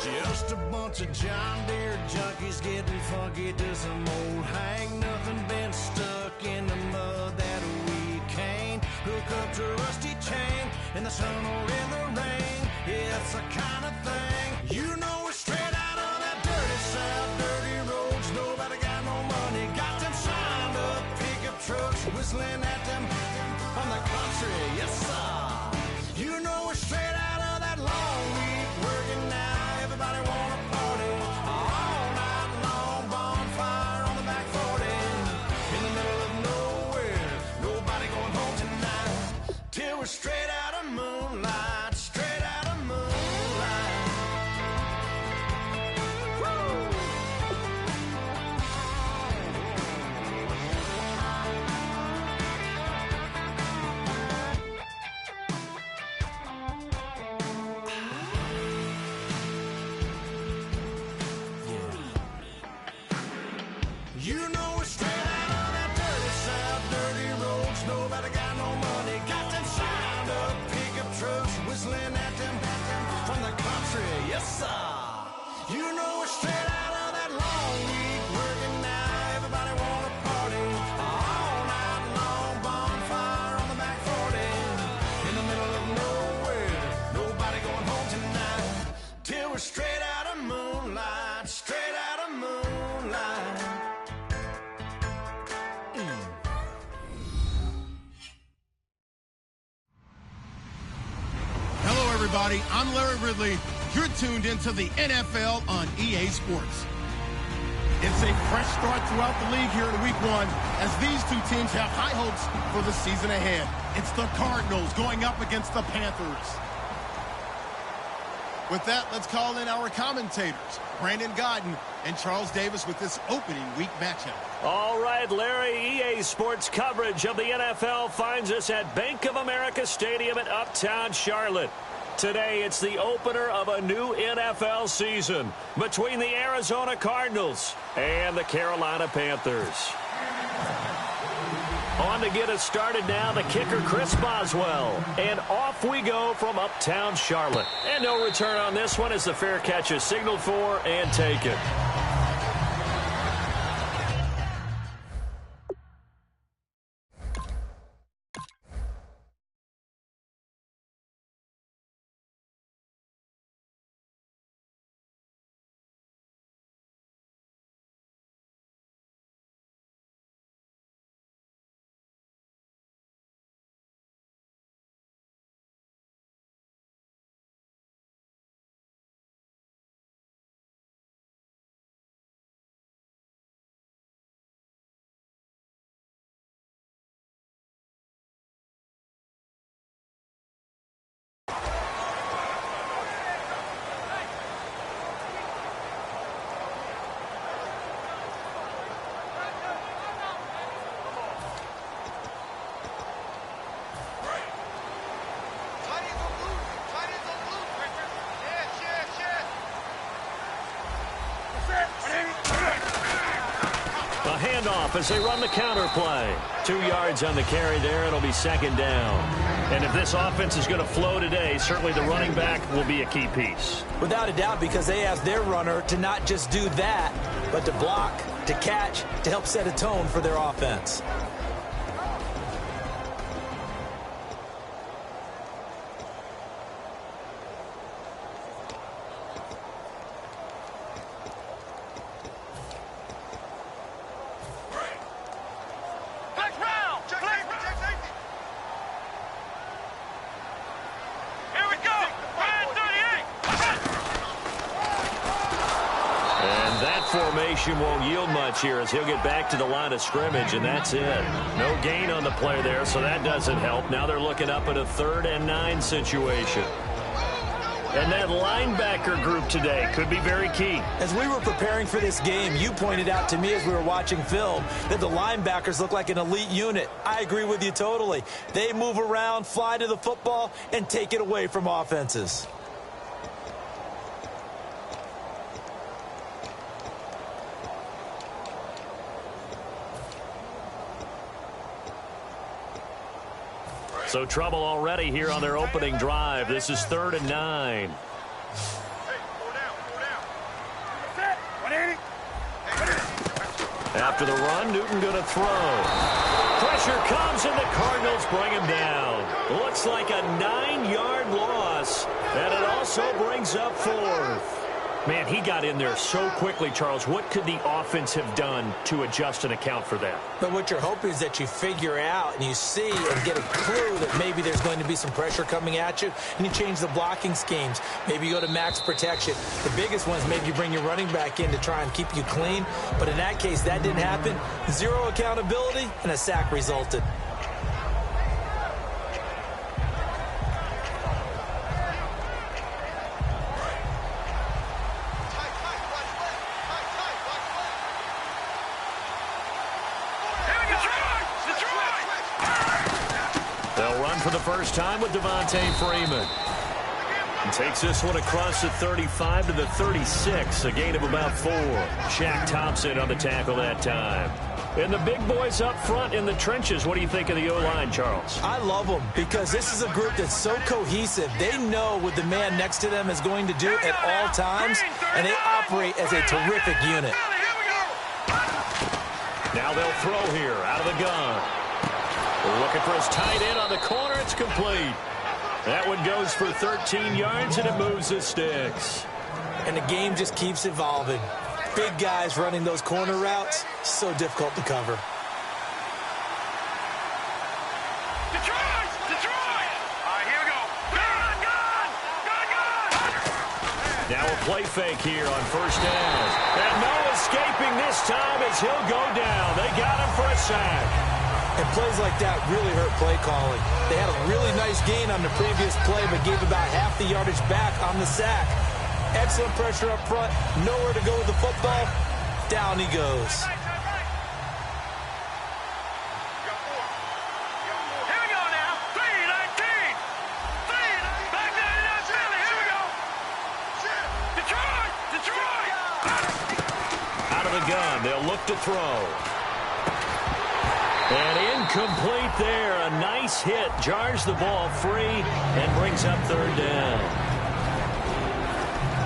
Just a bunch of John Deere junkies getting funky to some old hang. Nothing been stuck in the mud that we can't hook up to a rusty chain in the sun or in the rain. Yeah, it's the kind of thing, you know, we're straight out of that dirty south, dirty roads. Nobody got no money, got them signed up pickup trucks, whistling at them from the country. Yes, sir. You know, we're straight out of that long week working now. Everybody wanna party all night long, bonfire on the back 40 in the middle of nowhere. Nobody going home tonight till we're straight out of moonlight, straight out of moonlight. Woo! You know we're straight out of that dirty south, dirty roads. Nobody got no money, got them signed up pickup trucks, whistling at them from the country. Yes, sir. You know we're straight out of that long week working now. Everybody wanna party all night long, bonfire on the back 40 in the middle of nowhere. Nobody going home tonight till we're straight out of moonlight, straight out of moonlight. Everybody, I'm Larry Ridley. You're tuned into the NFL on EA Sports. It's a fresh start throughout the league here in week one as these two teams have high hopes for the season ahead. It's the Cardinals going up against the Panthers. With that, let's call in our commentators, Brandon Godden and Charles Davis, with this opening week matchup. All right, Larry, EA Sports coverage of the NFL finds us at Bank of America Stadium in Uptown Charlotte. Today, it's the opener of a new NFL season between the Arizona Cardinals and the Carolina Panthers. On to get us started now, the kicker, Chris Boswell. And off we go from Uptown Charlotte. And no return on this one as the fair catch is signaled for and taken. Handoff as they run the counter play. 2 yards on the carry there. It'll be second down. And if this offense is going to flow today, certainly the running back will be a key piece. Without a doubt, because they asked their runner to not just do that, but to block, to catch, to help set a tone for their offense. Won't yield much here as he'll get back to the line of scrimmage, and that's it. No gain on the play there, so that doesn't help. Now they're looking up at a 3rd and 9 situation. And that linebacker group today could be very key. As we were preparing for this game, you pointed out to me as we were watching film that the linebackers look like an elite unit. I agree with you totally. They move around, fly to the football, and take it away from offenses. So trouble already here on their opening drive. This is 3rd and 9. After the run, Newton going to throw. Pressure comes, and the Cardinals bring him down. Looks like a 9-yard loss, and it also brings up 4th. Man, he got in there so quickly, Charles. What could the offense have done to adjust and account for that? But what you're hoping is that you figure out and you see and get a clue that maybe there's going to be some pressure coming at you, and you change the blocking schemes. Maybe you go to max protection. The biggest one is maybe you bring your running back in to try and keep you clean. But in that case, that didn't happen. 0 accountability, and a sack resulted. For the first time with Devontae Freeman. And takes this one across the 35 to the 36, a gain of about 4. Shaq Thompson on the tackle that time. And the big boys up front in the trenches. What do you think of the O-line, Charles? I love them because this is a group that's so cohesive. They know what the man next to them is going to do at all times, and they operate as a terrific unit. Now they'll throw here out of the gun. Looking for his tight end on the corner. It's complete. That one goes for 13 yards, and it moves the sticks. And the game just keeps evolving. Big guys running those corner routes, so difficult to cover. Detroit! All right, here we go. Gun! Now a play fake here on first down. And no escaping this time as he'll go down. They got him for a sack. And plays like that really hurt play calling. They had a really nice gain on the previous play, but gave about half the yardage back on the sack. Excellent pressure up front. Nowhere to go with the football. Down he goes. Here we go now. 3-19. Back there in that Philly. Here we go. Detroit! Out of the gun. They'll look to throw. And incomplete there. A nice hit. Jars the ball free and brings up 3rd down.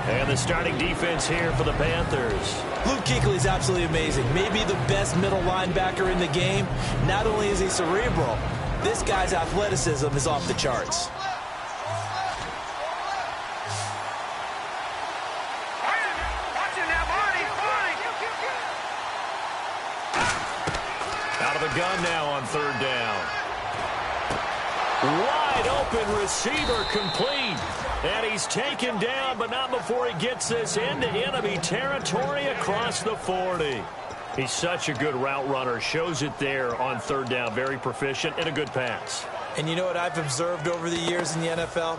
And the starting defense here for the Panthers. Luke Kuechly is absolutely amazing. Maybe the best middle linebacker in the game. Not only is he cerebral, this guy's athleticism is off the charts. Gun now on 3rd down. Wide open receiver complete. And he's taken down, but not before he gets this into enemy territory across the 40. He's such a good route runner. Shows it there on 3rd down. Very proficient and a good pass. And you know what I've observed over the years in the NFL?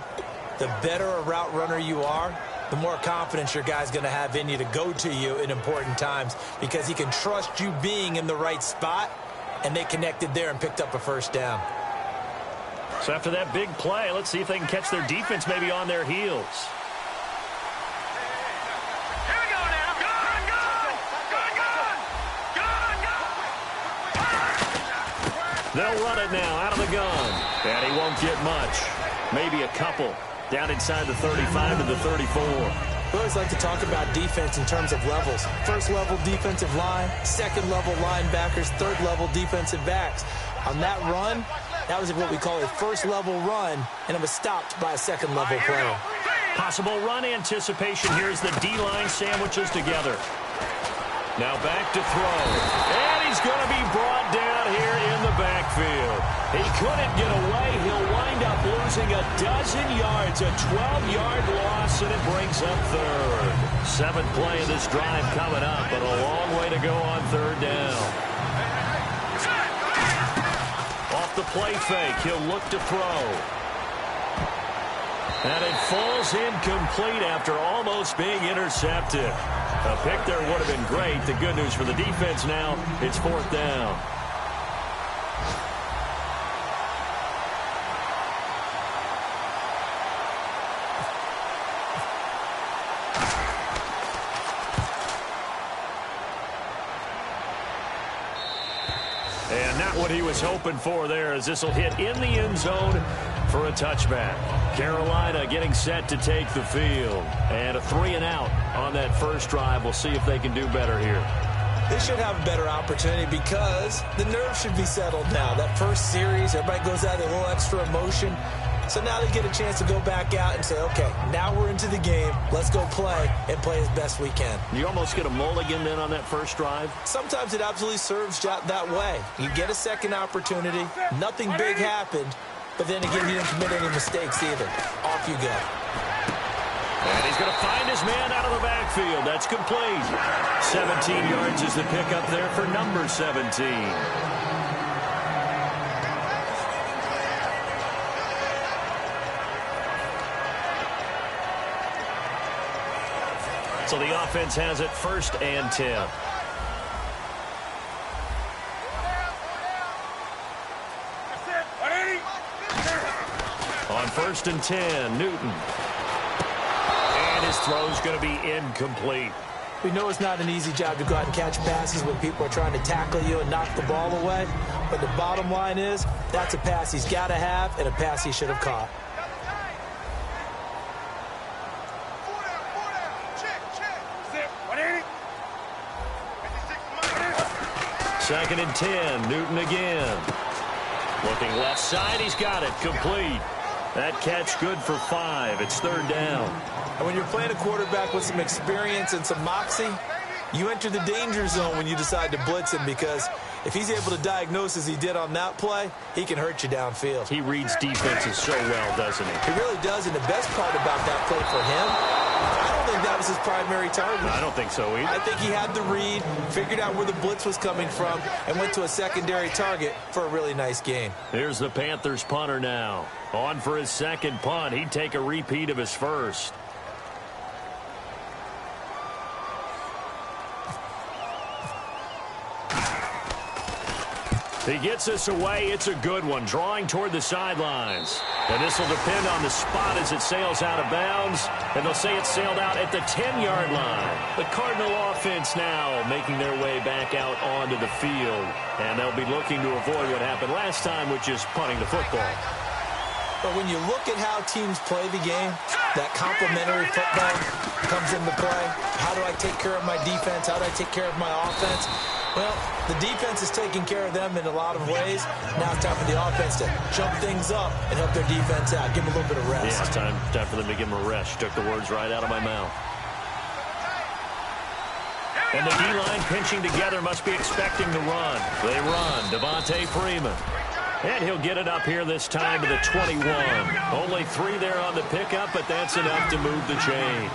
The better a route runner you are, the more confidence your guy's going to have in you to go to you in important times because he can trust you being in the right spot. And they connected there and picked up a first down. So after that big play, let's see if they can catch their defense maybe on their heels. Here we go now. Gun! They'll run it now out of the gun. And he won't get much. Maybe a couple. Down inside the 35 to the 34. We always like to talk about defense in terms of levels. First level defensive line, second level linebackers, third level defensive backs. On that run, that was what we call a first level run, and it was stopped by a second level player. Possible run anticipation here as the D-line sandwiches together. Now back to throw. And he's going to be brought down here in the backfield. He couldn't get away. He'll wind up losing a dozen yards, a 12-yard loss, and it brings up 3rd. 7th play of this drive coming up, but a long way to go on 3rd down. Off the play fake, he'll look to throw. And it falls incomplete after almost being intercepted. A pick there would have been great. The good news for the defense now, it's 4th down. And not what he was hoping for there, as this will hit in the end zone for a touchback. Carolina getting set to take the field. And a 3-and-out on that first drive. We'll see if they can do better here. They should have a better opportunity because the nerves should be settled now. That first series, everybody goes out with a little extra emotion. So now they get a chance to go back out and say, okay, now we're into the game. Let's go play and play as best we can. You almost get a mulligan then on that first drive? Sometimes it absolutely serves that way. You get a second opportunity. Nothing big happened. But then again, he didn't commit any mistakes either. Off you go. And he's going to find his man out of the backfield. That's complete. 17 yards is the pickup there for number 17. So the offense has it 1st and 10. On 1st and 10, Newton. And his throw's going to be incomplete. We know it's not an easy job to go out and catch passes when people are trying to tackle you and knock the ball away. But the bottom line is, that's a pass he's got to have and a pass he should have caught. 2nd and 10, Newton again. Looking left side, he's got it, complete. That catch good for 5. It's 3rd down. And when you're playing a quarterback with some experience and some moxie, you enter the danger zone when you decide to blitz him, because if he's able to diagnose as he did on that play, he can hurt you downfield. He reads defenses so well, doesn't he? He really does, and the best part about that play for him, I don't think that was his primary target. I don't think so either. I think he had the read, figured out where the blitz was coming from, and went to a secondary target for a really nice gain. Here's the Panthers punter now. On for his second punt. He'd take a repeat of his first. He gets this away. It's a good one. Drawing toward the sidelines. And this will depend on the spot as it sails out of bounds. And they'll say it sailed out at the 10-yard line. The Cardinal offense now making their way back out onto the field. And they'll be looking to avoid what happened last time, which is punting the football. But when you look at how teams play the game, that complementary football comes into play. How do I take care of my defense? How do I take care of my offense? Well, the defense is taking care of them in a lot of ways. Now it's time for the offense to jump things up and help their defense out. Give them a little bit of rest. Yeah, it's time for them to give them a rest. Took the words right out of my mouth. And the D-line pinching together must be expecting the run. They run. Devontae Freeman. And he'll get it up here this time to the 21. Only 3 there on the pickup, but that's enough to move the chains.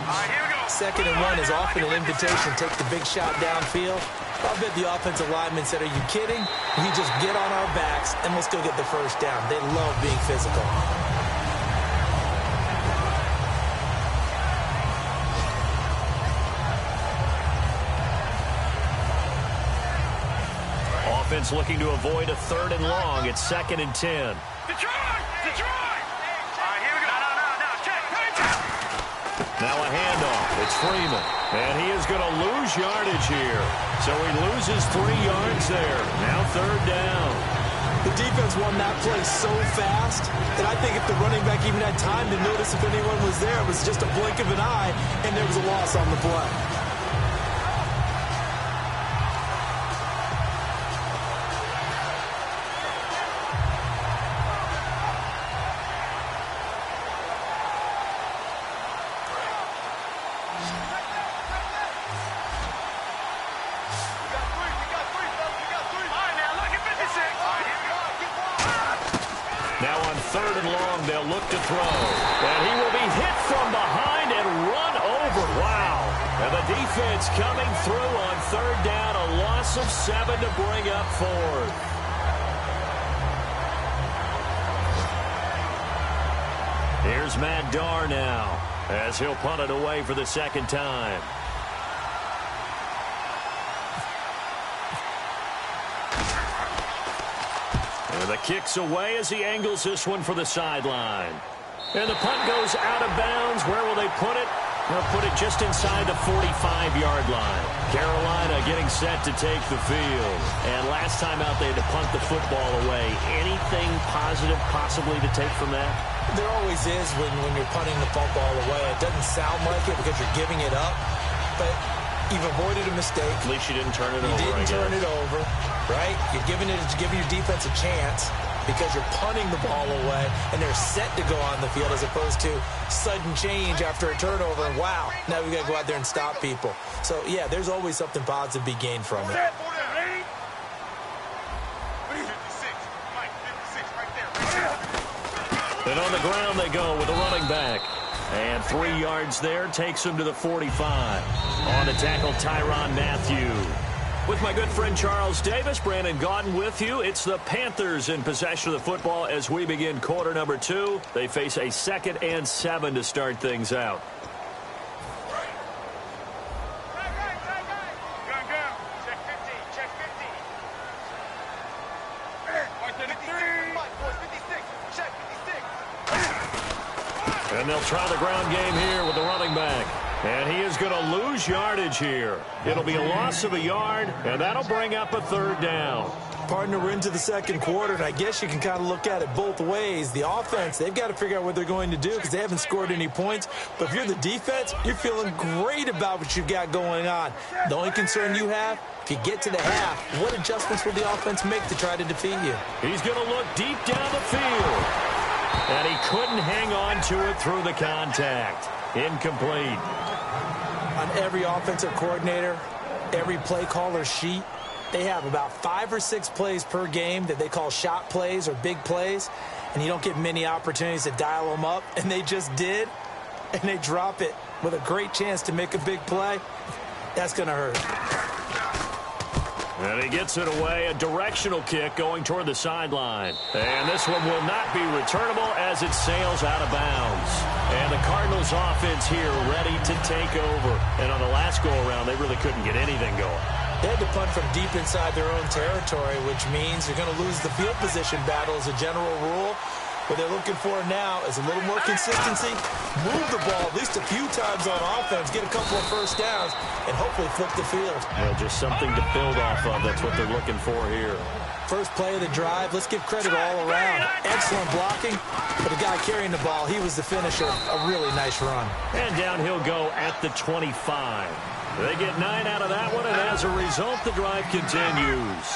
2nd and 1 is often an invitation to take the big shot downfield. I bet the offensive lineman said, are you kidding? We just get on our backs and let's go get the first down. They love being physical. Offense looking to avoid a 3rd and long. It's 2nd and 10. Detroit! Detroit! All right, here we go. No. Check. Now a handoff. It's Freeman. And he is going to lose yardage here. So he loses 3 yards there. Now 3rd down. The defense won that play so fast that I think if the running back even had time to notice if anyone was there, it was just a blink of an eye, and there was a loss on the play. Now on 3rd and long, they'll look to throw. And he will be hit from behind and run over. Wow. And the defense coming through on 3rd down. A loss of 7 to bring up 4th. Here's Matt Darr now as he'll punt it away for the 2nd time. And the kick's away as he angles this one for the sideline. And the punt goes out of bounds. Where will they put it? They'll put it just inside the 45-yard line. Carolina getting set to take the field. And last time out, they had to punt the football away. Anything positive possibly to take from that? There always is when you're punting the football away. It doesn't sound like it because you're giving it up. But You've avoided a mistake. At least you didn't turn it over. You didn't turn it over, right? You're giving your defense a chance because you're punting the ball away, and they're set to go on the field as opposed to sudden change after a turnover. And wow, now we got to go out there and stop people. So, yeah, there's always something positive to be gained from it. And on the ground they go with a running back. And 3 yards there takes him to the 45. On the tackle, Tyrann Mathieu. With my good friend Charles Davis, Brandon Gaudin with you. It's the Panthers in possession of the football as we begin quarter number 2. They face a 2nd and 7 to start things out. And they'll try the ground game here with the running back. And he is going to lose yardage here. It'll be a loss of a yard, and that'll bring up a 3rd down. Partner, we're into the 2nd quarter, and I guess you can kind of look at it both ways. The offense, they've got to figure out what they're going to do because they haven't scored any points. But if you're the defense, you're feeling great about what you've got going on. The only concern you have, if you get to the half, what adjustments will the offense make to try to defeat you? He's going to look deep down the field. And he couldn't hang on to it through the contact. Incomplete. On every offensive coordinator, every play caller sheet, they have about 5 or 6 plays per game that they call shot plays or big plays, and you don't get many opportunities to dial them up, and they just did, and they drop it with a great chance to make a big play. That's going to hurt. And he gets it away, a directional kick going toward the sideline. And this one will not be returnable as it sails out of bounds. And the Cardinals offense here ready to take over. And on the last go-around, they really couldn't get anything going. They had to punt from deep inside their own territory, which means you're going to lose the field position battle as a general rule. What they're looking for now is a little more consistency, move the ball at least a few times on offense, get a couple of first downs, and hopefully flip the field. Well, just something to build off of. That's what they're looking for here. First play of the drive, let's give credit all around. Excellent blocking, but the guy carrying the ball, he was the finisher. A really nice run. And down he'll go at the 25. They get 9 out of that one, and as a result, the drive continues.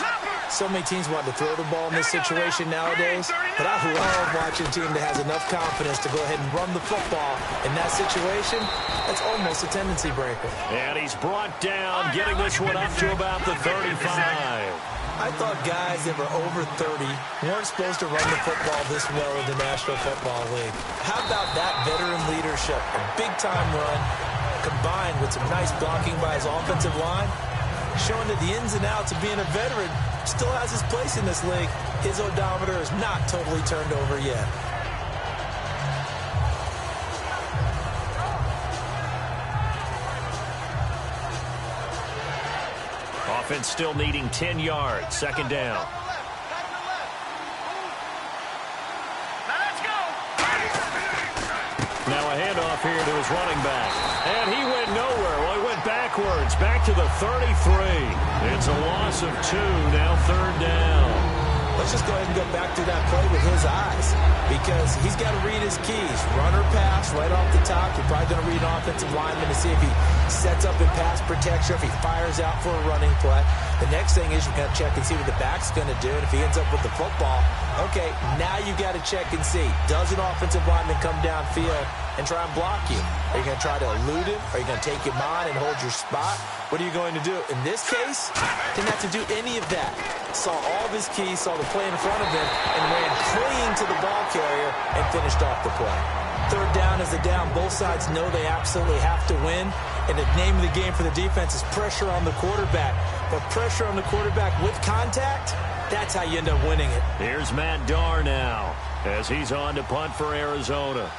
So many teams want to throw the ball in this situation nowadays, but I love watching a team that has enough confidence to go ahead and run the football. In that situation, that's almost a tendency breaker. And he's brought down, getting this one up to about the 35. I thought guys that were over 30 weren't supposed to run the football this well in the National Football League. How about that veteran leadership, a big-time run, combined with some nice blocking by his offensive line, showing that the ins and outs of being a veteran still has his place in this league. His odometer is not totally turned over yet. Offense still needing 10 yards. 2nd down. Now a handoff here to his running back. And he went nowhere. Well, he went backwards. Back to the 33. It's a loss of 2. Now 3rd down. Let's just go ahead and go back to that play with his eyes because he's got to read his keys. Run or pass right off the top. You're probably going to read an offensive lineman to see if he sets up in pass protection, if he fires out for a running play. The next thing is you've got to check and see what the back's going to do. And if he ends up with the football, okay, now you got to check and see. Does an offensive lineman come downfield and try and block you? Are you going to try to elude him? Are you going to take him on and hold your spot? What are you going to do? In this case, didn't have to do any of that. Saw all of his keys, saw the play in front of him, and ran clean to the ball carrier and finished off the play. 3rd down is the down. Both sides know they absolutely have to win. And the name of the game for the defense is pressure on the quarterback. But pressure on the quarterback with contact, that's how you end up winning it. Here's Matt Darr now as he's on to punt for Arizona.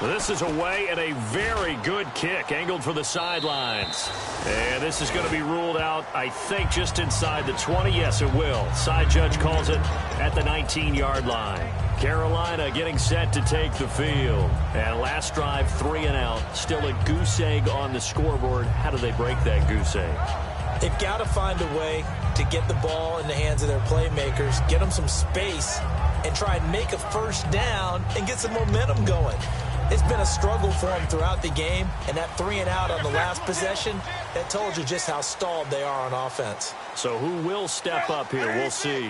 This is away and a very good kick angled for the sidelines. And this is going to be ruled out, I think, just inside the 20. Yes, it will. Side judge calls it at the 19-yard line. Carolina getting set to take the field. And last drive, 3 and out. Still a goose egg on the scoreboard. How do they break that goose egg? They've got to find a way to get the ball in the hands of their playmakers, get them some space, and try and make a first down and get some momentum going. It's been a struggle for him throughout the game, and that 3-and-out on the last possession, that told you just how stalled they are on offense. So who will step up here? We'll see.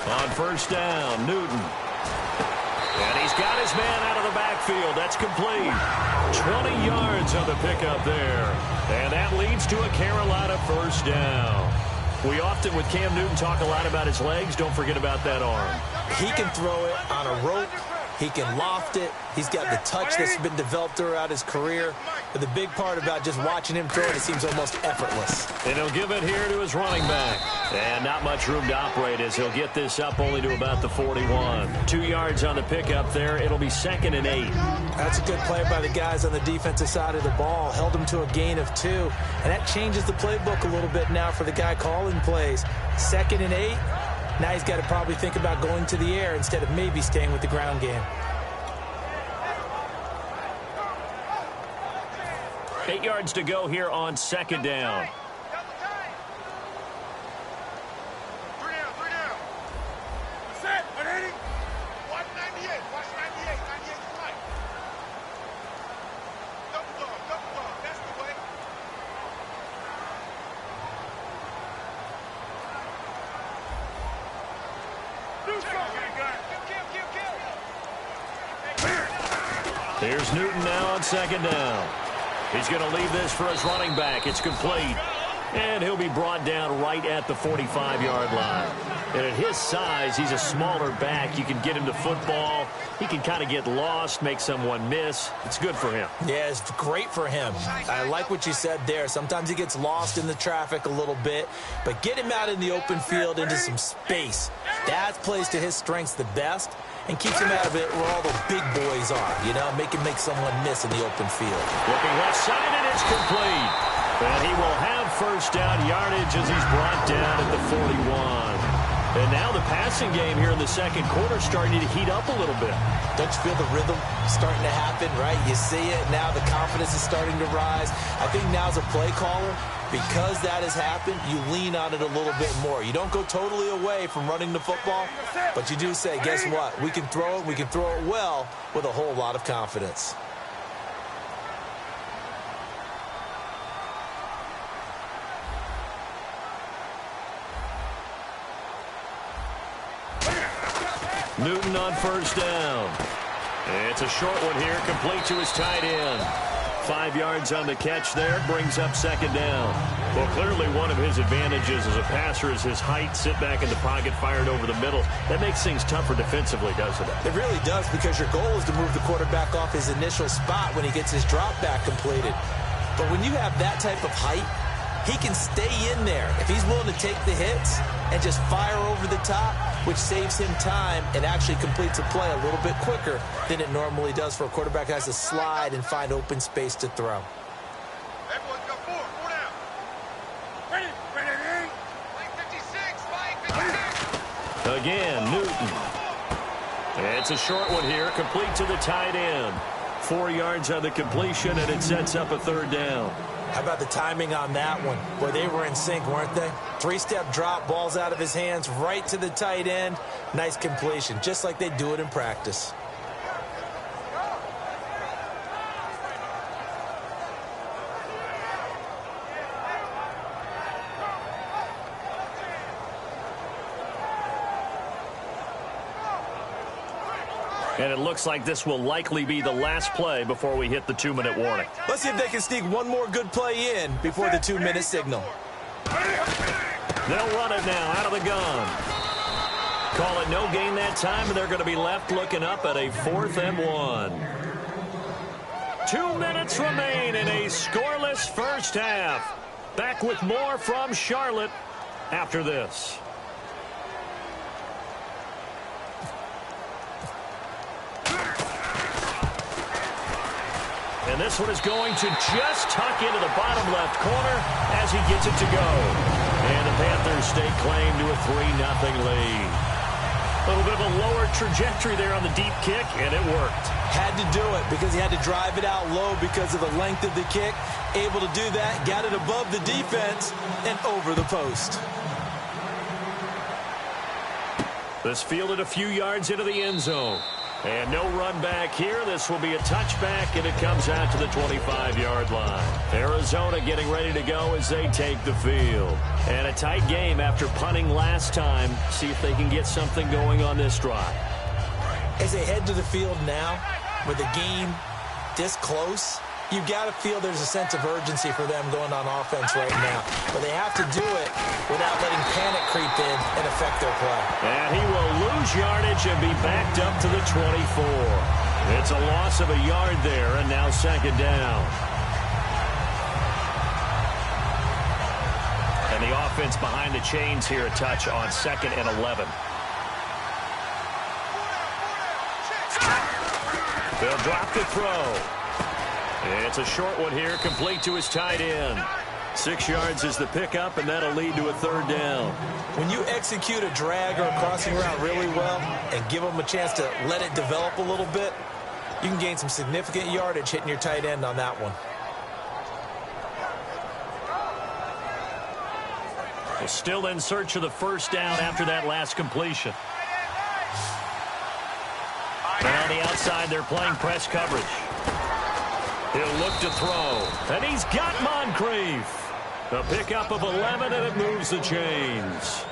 On first down, Newton. And he's got his man out of the backfield. That's complete. 20 yards on the pickup there. And that leads to a Carolina first down. We often, with Cam Newton, talk a lot about his legs. Don't forget about that arm. He can throw it on a rope. He can loft it. He's got the touch that's been developed throughout his career. But the big part about just watching him throw it seems almost effortless. And he'll give it here to his running back. And not much room to operate as he'll get this up only to about the 41. 2 yards on the pickup there. It'll be 2nd and 8. That's a good play by the guys on the defensive side of the ball. Held him to a gain of 2. And that changes the playbook a little bit now for the guy calling plays. 2nd and 8. Now he's got to probably think about going to the air instead of maybe staying with the ground game. 8 yards to go here on 2nd down. Here's Newton now on 2nd down. He's going to leave this for his running back. It's complete. And he'll be brought down right at the 45-yard line. And at his size, he's a smaller back. You can get him to football. He can kind of get lost, make someone miss. It's good for him. Yeah, it's great for him. I like what you said there. Sometimes he gets lost in the traffic a little bit. But get him out in the open field into some space. That plays to his strengths the best and keeps him out of it where all the big boys are, you know, make someone miss in the open field. Looking left side, and it's complete. And he will have first down yardage as he's brought down at the 41. And now the passing game here in the second quarter starting to heat up a little bit. Don't you feel the rhythm starting to happen, right? You see it. Now the confidence is starting to rise. I think now as a play caller, because that has happened, you lean on it a little bit more. You don't go totally away from running the football, but you do say, guess what? We can throw it. We can throw it well with a whole lot of confidence. Newton on first down. It's a short one here, complete to his tight end. 5 yards on the catch there, brings up 2nd down. Well, clearly one of his advantages as a passer is his height, sit back in the pocket, fired over the middle. That makes things tougher defensively, doesn't it? It really does, because your goal is to move the quarterback off his initial spot when he gets his drop back completed. But when you have that type of height, he can stay in there if he's willing to take the hits and just fire over the top, which saves him time and actually completes a play a little bit quicker than it normally does for a quarterback who has to slide and find open space to throw. Again, Newton. It's a short one here, complete to the tight end. 4 yards on the completion, and it sets up a 3rd down. How about the timing on that one? Boy, they were in sync, weren't they? 3-step drop, balls out of his hands, right to the tight end. Nice completion, just like they do it in practice. And it looks like this will likely be the last play before we hit the 2-minute warning. Let's see if they can sneak one more good play in before the 2-minute signal. They'll run it now out of the gun. Call it no gain that time, and they're going to be left looking up at a 4th and 1. 2 minutes remain in a scoreless first half. Back with more from Charlotte after this. And this one is going to just tuck into the bottom left corner as he gets it to go. And the Panthers stake claim to a 3-0 lead. A little bit of a lower trajectory there on the deep kick, and it worked. Had to do it because he had to drive it out low because of the length of the kick. Able to do that, got it above the defense and over the post. This fielded a few yards into the end zone. And no run back here. This will be a touchback, and it comes out to the 25-yard line. Arizona getting ready to go as they take the field. And a tight game after punting last time. See if they can get something going on this drive. As they head to the field now, with the game this close, you've got to feel there's a sense of urgency for them going on offense right now. But they have to do it without letting panic creep in and affect their play. And he will lose yardage and be backed up to the 24. It's a loss of a yard there, and now second down. And the offense behind the chains here, a touch on 2nd and 11. They'll drop the throw. It's a short one here, complete to his tight end. 6 yards is the pickup, and that'll lead to a third down. When you execute a drag or a crossing route really well and give them a chance to let it develop a little bit, you can gain some significant yardage hitting your tight end on that one. Well, still in search of the first down after that last completion. And on the outside, they're playing press coverage. He'll look to throw, and he's got Moncrief. A pickup of 11, and it moves the chains.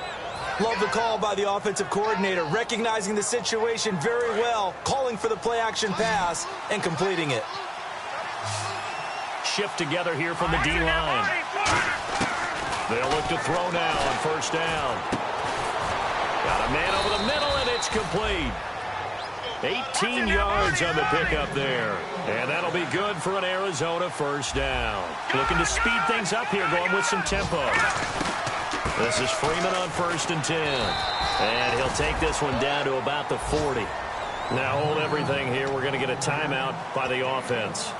Love the call by the offensive coordinator, recognizing the situation very well, calling for the play-action pass, and completing it. Shift together here from the D-line. They'll look to throw now on first down. Got a man over the middle, and it's complete. 18 yards on the pickup there. And that'll be good for an Arizona first down. Looking to speed things up here, going with some tempo. This is Freeman on 1st and 10. And he'll take this one down to about the 40. Now hold everything here. We're going to get a timeout by the offense.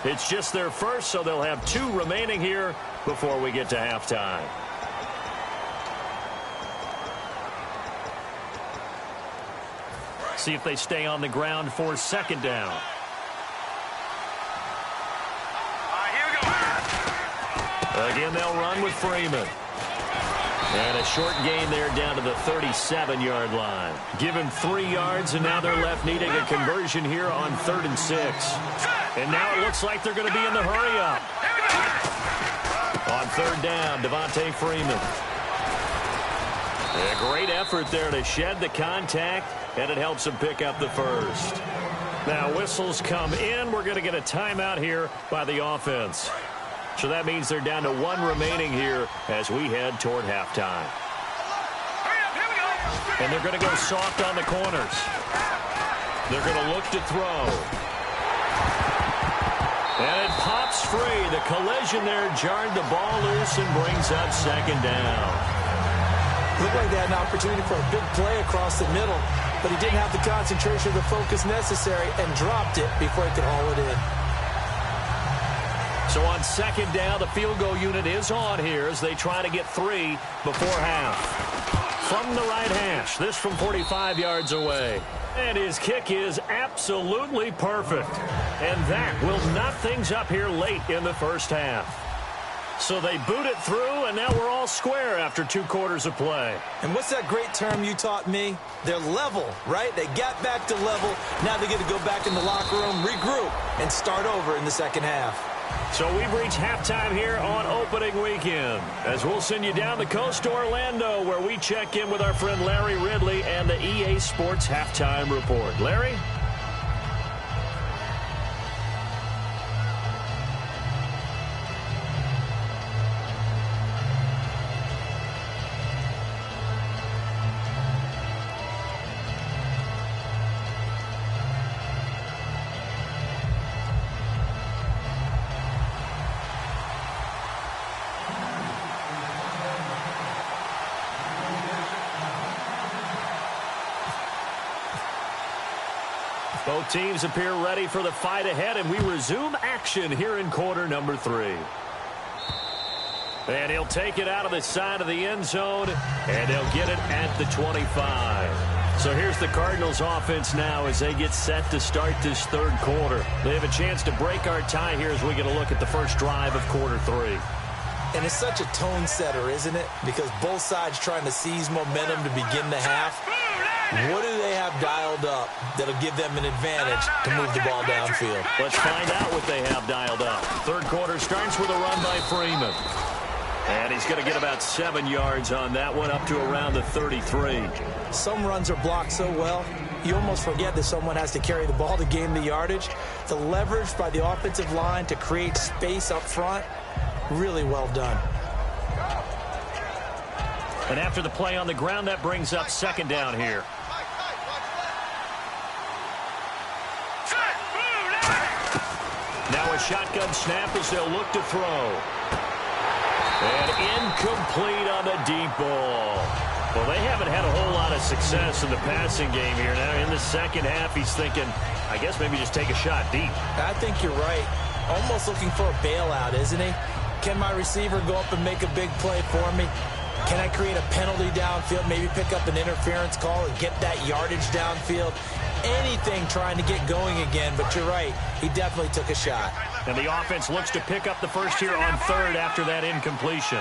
It's just their first, so they'll have 2 remaining here before we get to halftime. See if they stay on the ground for second down. Again, they'll run with Freeman. And a short gain there down to the 37-yard line. Give him 3 yards, and now they're left needing a conversion here on 3rd and 6. And now it looks like they're going to be in the hurry-up. On 3rd down, Devontae Freeman. A great effort there to shed the contact, and it helps him pick up the first. Now whistles come in. We're going to get a timeout here by the offense. So that means they're down to 1 remaining here as we head toward halftime. And they're going to go soft on the corners. They're going to look to throw. And it pops free. The collision there jarred the ball loose and brings up second down. Looked like they had an opportunity for a big play across the middle, but he didn't have the concentration or the focus necessary and dropped it before he could haul it in. So on second down, the field goal unit is on here as they try to get 3 before half. From the right hash, this from 45 yards away. And his kick is absolutely perfect. And that will knot things up here late in the first half. So they boot it through, and now we're all square after 2 quarters of play. And what's that great term you taught me? They're level, right? They got back to level. Now they get to go back in the locker room, regroup, and start over in the second half. So we've reached halftime here on opening weekend, as we'll send you down the coast to Orlando, where we check in with our friend Larry Ridley and the EA Sports Halftime Report. Larry? Both teams appear ready for the fight ahead, and we resume action here in quarter number 3. And he'll take it out of the side of the end zone, and they'll get it at the 25. So here's the Cardinals offense now as they get set to start this third quarter. They have a chance to break our tie here as we get a look at the first drive of quarter 3. And it's such a tone setter, isn't it? Because both sides trying to seize momentum to begin the half. What do they have dialed up that'll give them an advantage to move the ball downfield? Let's find out what they have dialed up. Third quarter starts with a run by Freeman. And he's going to get about 7 yards on that one, up to around the 33. Some runs are blocked so well, you almost forget that someone has to carry the ball to gain the yardage. The leverage by the offensive line to create space up front, really well done. And after the play on the ground, that brings up second down here. Now a shotgun snap as they'll look to throw. And incomplete on the deep ball. Well, they haven't had a whole lot of success in the passing game here. Now in the second half, he's thinking, I guess maybe just take a shot deep. I think you're right. Almost looking for a bailout, isn't he? Can my receiver go up and make a big play for me? Can I create a penalty downfield, maybe pick up an interference call and get that yardage downfield? Anything trying to get going again, but you're right. He definitely took a shot. And the offense looks to pick up the first here on third after that incompletion.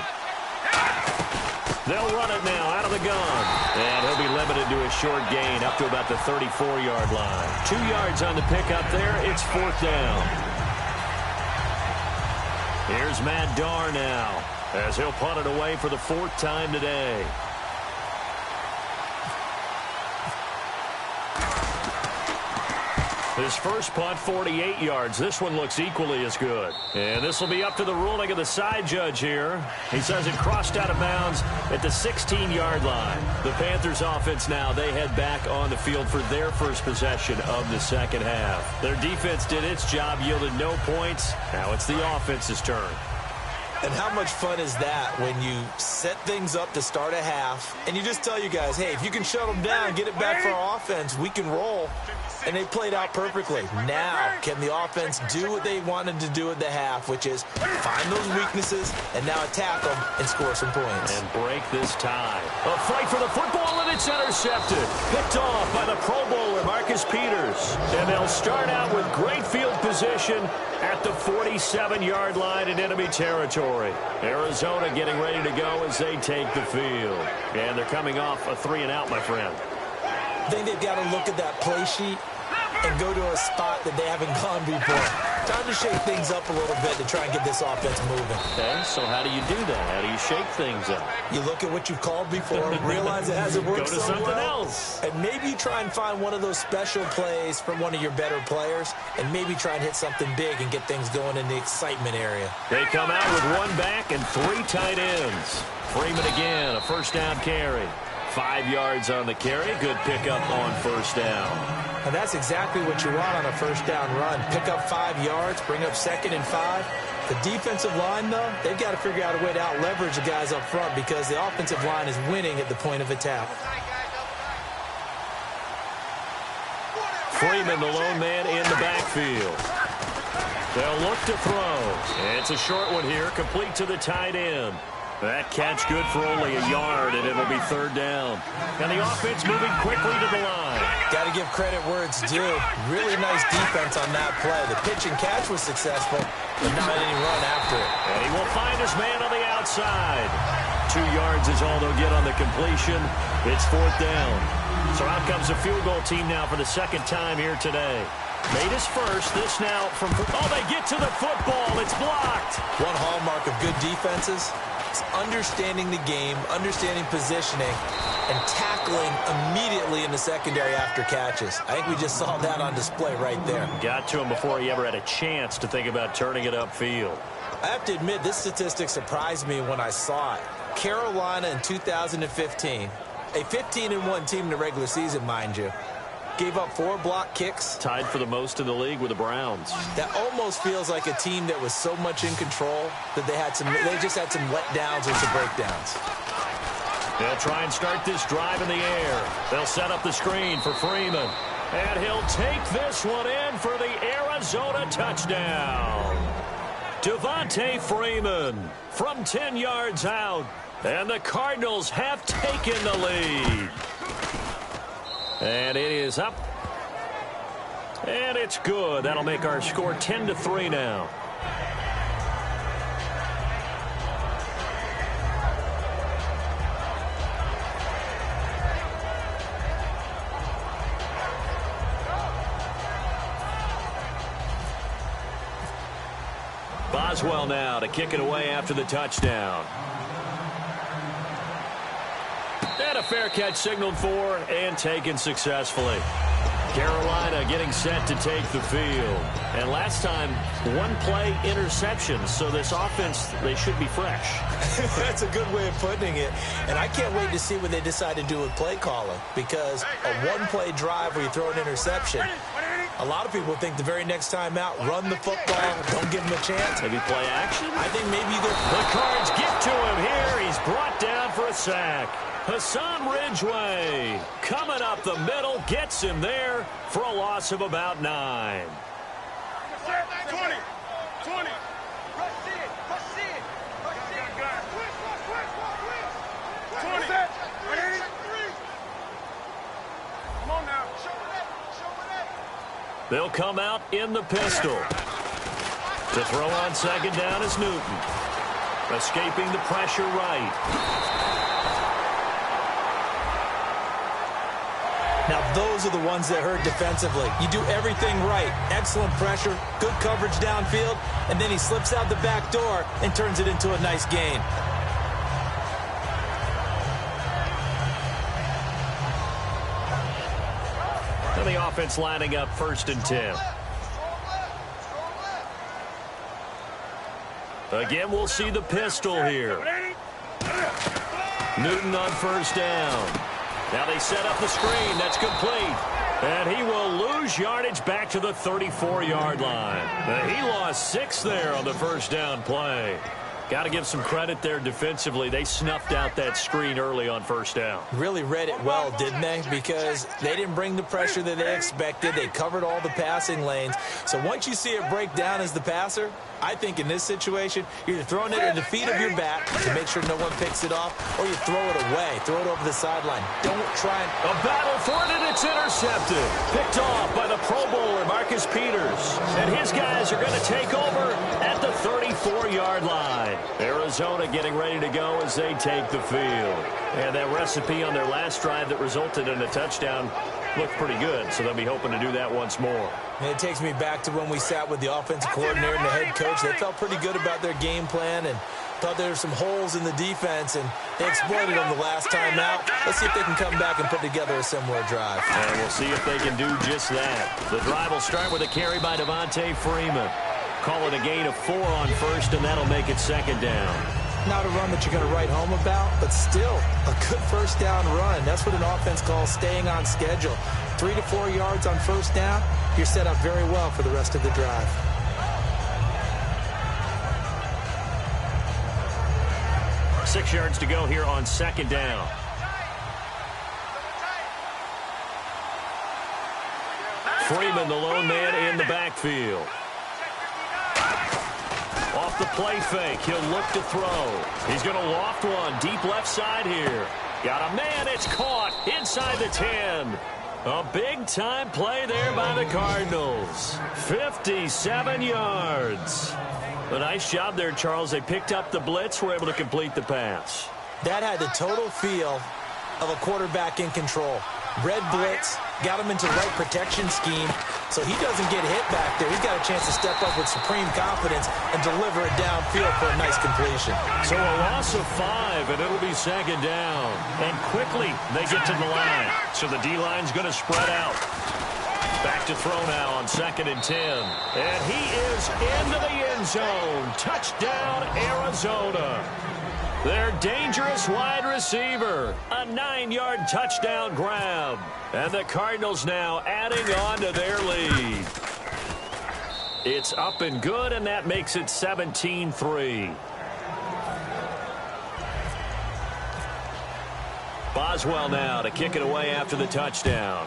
They'll run it now out of the gun. And he'll be limited to a short gain up to about the 34-yard line. 2 yards on the pickup there. It's fourth down. Here's Matt Darr now as he'll punt it away for the 4th time today. His first punt, 48 yards. This one looks equally as good. And this will be up to the ruling of the side judge here. He says it crossed out of bounds at the 16-yard line. The Panthers offense now, they head back on the field for their first possession of the second half. Their defense did its job, yielded no points. Now it's the offense's turn. And how much fun is that when you set things up to start a half and you just tell you guys, hey, if you can shut them down, get it back for our offense, we can roll. And they played out perfectly. Now, can the offense do what they wanted to do at the half, which is find those weaknesses and now attack them and score some points. And break this tie. A fight for the football, and it's intercepted. Picked off by the Pro Bowler, Marcus Peters. And they'll start out with great field position at the 47-yard line in enemy territory. Arizona getting ready to go as they take the field. And they're coming off a 3-and-out, my friend. I think they've got to look at that play sheet and go to a spot that they haven't gone before. Time to shake things up a little bit to try and get this offense moving. Okay, so how do you do that? How do you shake things up? You look at what you've called before, realize it hasn't worked so well. Go to something else. And maybe you try and find one of those special plays from one of your better players, and maybe try and hit something big and get things going in the excitement area. They come out with 1 back and 3 tight ends. Freeman again, a first down carry. 5 yards on the carry. Good pickup on first down. And that's exactly what you want on a first down run. Pick up 5 yards, bring up 2nd and 5. The defensive line, though, they've got to figure out a way to out-leverage the guys up front because the offensive line is winning at the point of attack. Freeman, the lone man in the backfield. They'll look to throw. It's a short one here, complete to the tight end. That catch good for only a yard, and it'll be 3rd down. And the offense moving quickly to the line. Got to give credit where it's due. Really nice defense on that play. The pitch and catch was successful, but not any run after it. And he will find his man on the outside. 2 yards is all they'll get on the completion. It's 4th down. So out comes the field goal team now for the 2nd time here today. Made his first. This now from... Oh, they get to the football. It's blocked. One hallmark of good defenses is understanding the game, understanding positioning, and tackling immediately in the secondary after catches. I think we just saw that on display right there. Got to him before he ever had a chance to think about turning it upfield. I have to admit, this statistic surprised me when I saw it. Carolina in 2015, a 15-1 team in the regular season, mind you, gave up 4 block kicks. Tied for the most in the league with the Browns. That almost feels like a team that was so much in control that they just had some letdowns or some breakdowns. They'll try and start this drive in the air. They'll set up the screen for Freeman. And he'll take this one in for the Arizona touchdown. Devontae Freeman from 10 yards out. And the Cardinals have taken the lead. And it is up. And it's good. That'll make our score 10-3 now. Boswell now to kick it away after the touchdown. And a fair catch signaled for and taken successfully. Carolina getting set to take the field. And last time, one-play interception. So this offense, they should be fresh. That's a good way of putting it. And I can't wait to see what they decide to do with play calling. Because a one-play drive where you throw an interception, a lot of people think the very next time out, run the football, don't give him a chance. Maybe play action? I think maybe you go. The Cards get to him here. He's brought down for a sack. Hassan Ridgeway coming up the middle, gets him there for a loss of about 9. 20. Come on now. They'll come out in the pistol. To throw on second down is Newton. Escaping the pressure right. Now, those are the ones that hurt defensively. You do everything right. Excellent pressure, good coverage downfield, and then he slips out the back door and turns it into a nice gain. Now the offense lining up 1st and 10. Again, we'll see the pistol here. Newton on 1st down. Now they set up the screen. That's complete. And he will lose yardage back to the 34-yard line. He lost 6 there on the 1st down play. Got to give some credit there defensively. They snuffed out that screen early on 1st down. Really read it well, didn't they? Because they didn't bring the pressure that they expected. They covered all the passing lanes. So once you see it break down as the passer, I think in this situation, you're throwing it at the feet of your back to make sure no one picks it off, or you throw it away, throw it over the sideline. Don't try and... A battle for it, and it's intercepted. Picked off by the Pro Bowler, Marcus Peters. And his guys are going to take over at the 34-yard line. Arizona getting ready to go as they take the field. And that recipe on their last drive that resulted in a touchdown looked pretty good, so they'll be hoping to do that once more. And it takes me back to when we sat with the offensive coordinator and the head coach. They felt pretty good about their game plan and thought there were some holes in the defense, and they exploited them the last time out. Let's see if they can come back and put together a similar drive. And we'll see if they can do just that. The drive will start with a carry by Devontae Freeman. Call it a gain of 4 on 1st, and that'll make it 2nd down. Not a run that you're going to write home about, but still a good 1st down run. That's what an offense calls staying on schedule. 3 to 4 yards on 1st down, you're set up very well for the rest of the drive. Six yards to go here on 2nd down. Freeman, the lone man in the backfield. Off the play fake, he'll look to throw. He's going to loft one deep left side here. Got a man, it's caught inside the 10. A big-time play there by the Cardinals. 57 yards. A nice job there, Charles. They picked up the blitz, were able to complete the pass. That had the total feel of a quarterback in control. Red blitz, got him into the right protection scheme, so he doesn't get hit back there. He's got a chance to step up with supreme confidence and deliver it downfield for a nice completion. So a loss of 5, and it'll be 2nd down. And quickly, they get to the line. So the D-line's going to spread out. Back to throw now on 2nd and 10. And he is into the end zone. Touchdown, Arizona. Their dangerous wide receiver. A 9-yard touchdown grab. And the Cardinals now adding on to their lead. It's up and good, and that makes it 17-3. Boswell now to kick it away after the touchdown.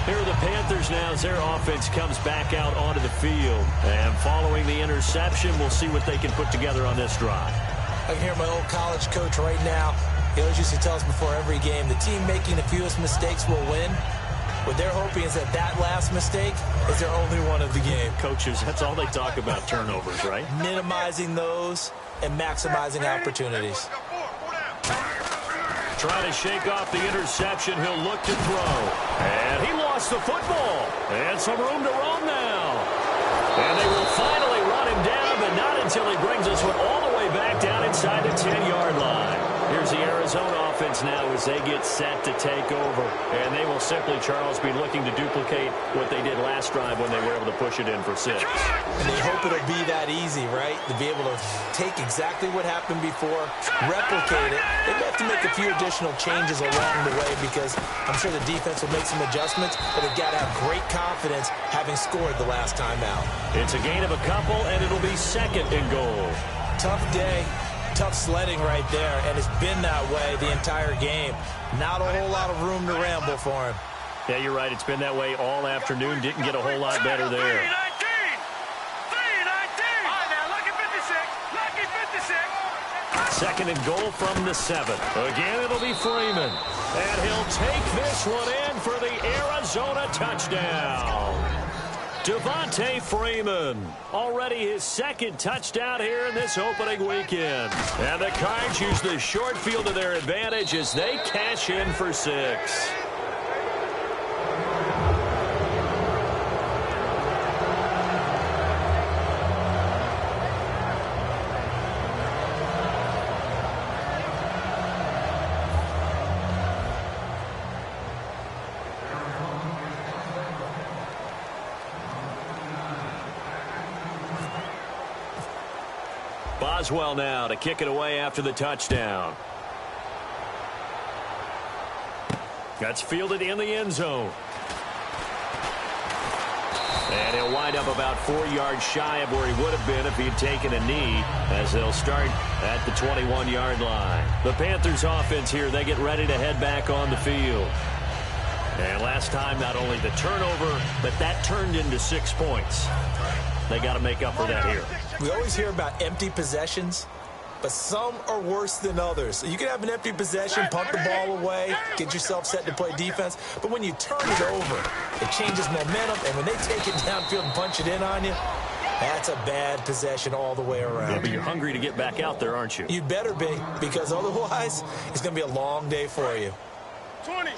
Here are the Panthers now as their offense comes back out onto the field. And following the interception, we'll see what they can put together on this drive. I can hear my old college coach right now. He always used to tell us before every game, the team making the fewest mistakes will win. What they're hoping is that that last mistake is their only one of the game. Coaches, that's all they talk about, turnovers, right? Minimizing those and maximizing opportunities. Trying to shake off the interception. He'll look to throw. And he lost the football. And some room to roam now. And they will finally run him down, but not until he brings this one all the way back down inside the 10-yard line. Here's the Arizona offense now as they get set to take over. And they will simply, Charles, be looking to duplicate what they did last drive when they were able to push it in for 6. And they hope it'll be that easy, right? To be able to take exactly what happened before, replicate it. They may have to make a few additional changes along the way because I'm sure the defense will make some adjustments, but they've got to have great confidence having scored the last time out. It's a gain of a couple, and it'll be 2nd and goal. Tough day. Tough sledding right there, and it's been that way the entire game. Not a whole lot of room to ramble for him. Yeah, you're right. It's been that way all afternoon. Didn't get a whole lot better there. 319! 319! All right, now, lucky 56. Lucky 56. 2nd and goal from the 7. Again, it'll be Freeman. And he'll take this one in for the Arizona touchdown. Devontae Freeman, already his 2nd touchdown here in this opening weekend. And the Cards use the short field to their advantage as they cash in for 6. Boswell now to kick it away after the touchdown. That's fielded in the end zone. And he'll wind up about 4 yards shy of where he would have been if he'd taken a knee, as they'll start at the 21-yard line. The Panthers offense here, they get ready to head back on the field. And last time, not only the turnover, but that turned into 6 points. They got to make up for that here. We always hear about empty possessions, but some are worse than others. You can have an empty possession, punt the ball away, get yourself set to play defense, but when you turn it over, it changes momentum, and when they take it downfield and punch it in on you, that's a bad possession all the way around. Yeah, but you're hungry to get back out there, aren't you? You better be, because otherwise, it's going to be a long day for you. 20.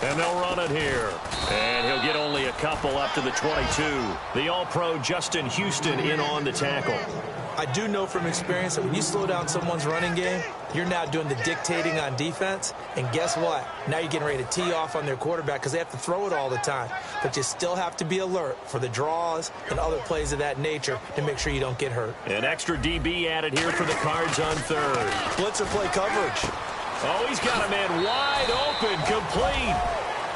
And they'll run it here. And he'll get only a couple up to the 22. The All-Pro Justin Houston in on the tackle. I do know from experience that when you slow down someone's running game, you're now doing the dictating on defense. And guess what? Now you're getting ready to tee off on their quarterback because they have to throw it all the time. But you still have to be alert for the draws and other plays of that nature to make sure you don't get hurt. An extra DB added here for the Cards on 3rd. Blitzer play coverage. Oh, he's got a man wide open, complete.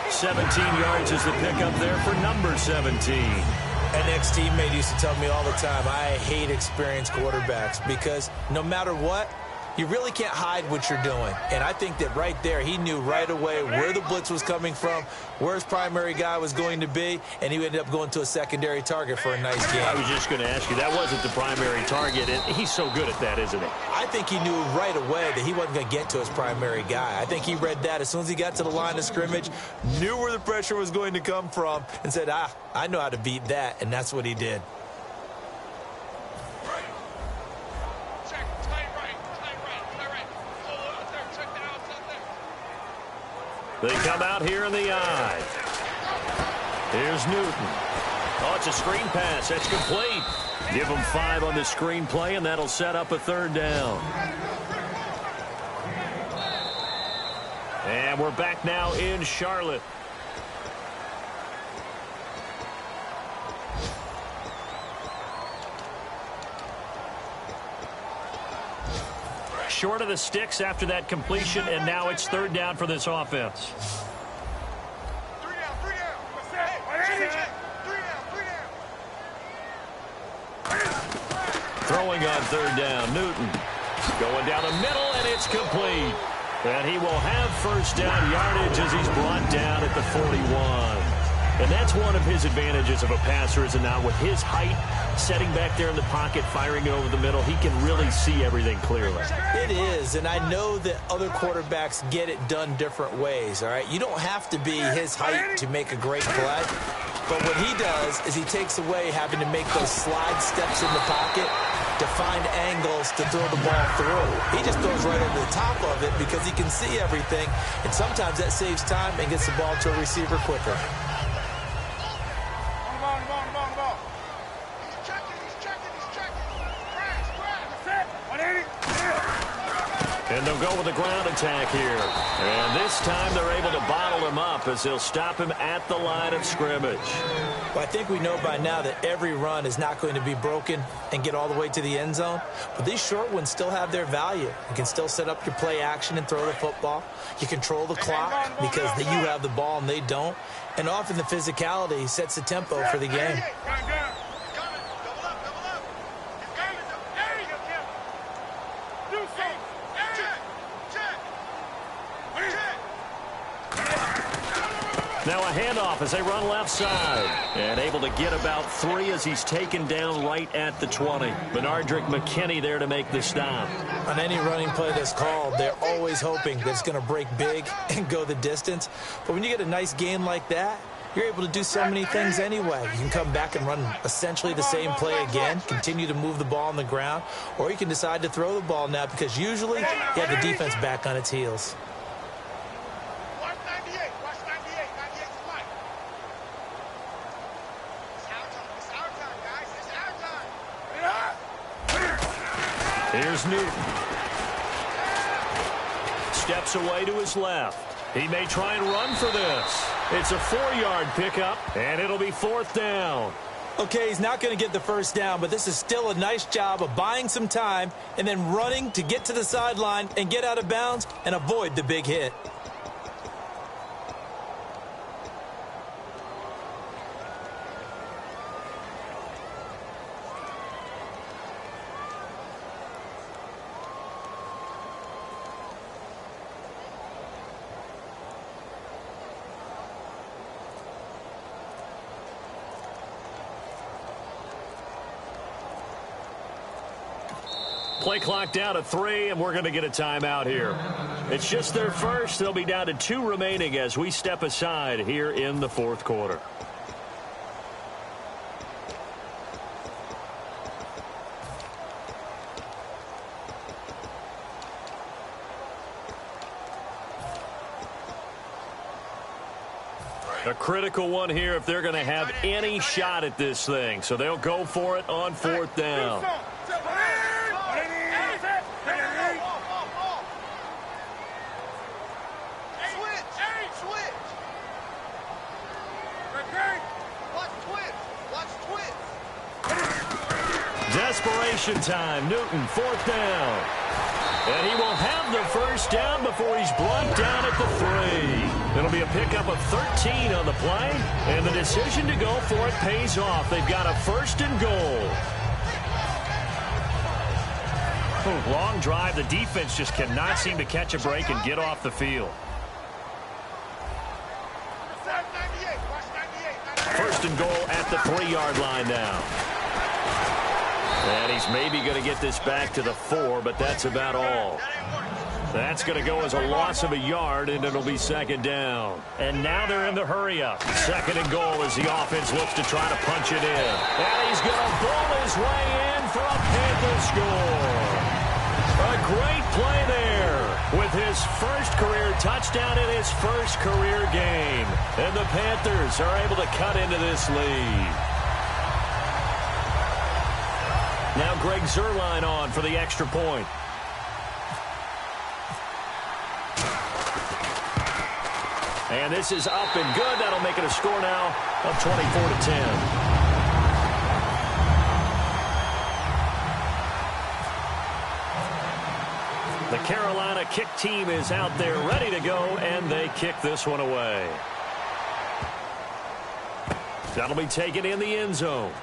17 yards is the pickup there for number 17. An ex-teammate used to tell me all the time, I hate experienced quarterbacks because no matter what, you really can't hide what you're doing. And I think that right there, he knew right away where the blitz was coming from, where his primary guy was going to be, and he ended up going to a secondary target for a nice game. I was just going to ask you, that wasn't the primary target, and he's so good at that, isn't he? I think he knew right away that he wasn't going to get to his primary guy. I think he read that as soon as he got to the line of scrimmage, knew where the pressure was going to come from, and said, I know how to beat that, and that's what he did. They come out here in the eye. Here's Newton. Oh, it's a screen pass. That's complete. Give them 5 on the screen play, and that'll set up a 3rd down. And we're back now in Charlotte. Short of the sticks after that completion, and now it's 3rd down for this offense. 3 down. Throwing on 3rd down, Newton. Going down the middle, and it's complete. And he will have 1st down yardage as he's brought down at the 41. And that's one of his advantages of a passer, is it not? With his height, setting back there in the pocket, firing it over the middle, he can really see everything clearly. It is, and I know that other quarterbacks get it done different ways, all right? You don't have to be his height to make a great play. But what he does is he takes away having to make those slide steps in the pocket to find angles to throw the ball through. He just throws right over the top of it because he can see everything, and sometimes that saves time and gets the ball to a receiver quicker. And they'll go with a ground attack here. And this time they're able to bottle him up as they'll stop him at the line of scrimmage. Well, I think we know by now that every run is not going to be broken and get all the way to the end zone. But these short ones still have their value. You can still set up your play action and throw the football. You control the clock because you have the ball and they don't. And often the physicality sets the tempo for the game. Now a handoff as they run left side. And able to get about 3 as he's taken down right at the 20. Benardrick McKinney there to make the stop. On any running play that's called, they're always hoping that it's going to break big and go the distance. But when you get a nice game like that, you're able to do so many things anyway. You can come back and run essentially the same play again, continue to move the ball on the ground, or you can decide to throw the ball now because usually you have the defense back on its heels. Here's Newton. Steps away to his left. He may try and run for this. It's a 4-yard pickup, and it'll be 4th down. Okay, he's not going to get the first down, but this is still a nice job of buying some time and then running to get to the sideline and get out of bounds and avoid the big hit. Play clock down to 3, and we're going to get a timeout here. It's just their first. They'll be down to 2 remaining as we step aside here in the 4th quarter. A critical one here if they're going to have any shot at this thing. So they'll go for it on 4th down. Desperation time. Newton, 4th down. And he will have the first down before he's brought down at the 3. It'll be a pickup of 13 on the play. And the decision to go for it pays off. They've got a 1st and goal. Long drive. The defense just cannot seem to catch a break and get off the field. 1st and goal at the 3-yard line now. And he's maybe going to get this back to the 4, but that's about all. That's going to go as a loss of a yard, and it'll be 2nd down. And now they're in the hurry-up. 2nd and goal as the offense looks to try to punch it in. And he's going to ball his way in for a Panther score. A great play there with his first career touchdown in his first career game. And the Panthers are able to cut into this lead. Now Greg Zuerlein on for the extra point. And this is up and good. That'll make it a score now of 24-10. The Carolina kick team is out there ready to go, and they kick this one away. That'll be taken in the end zone.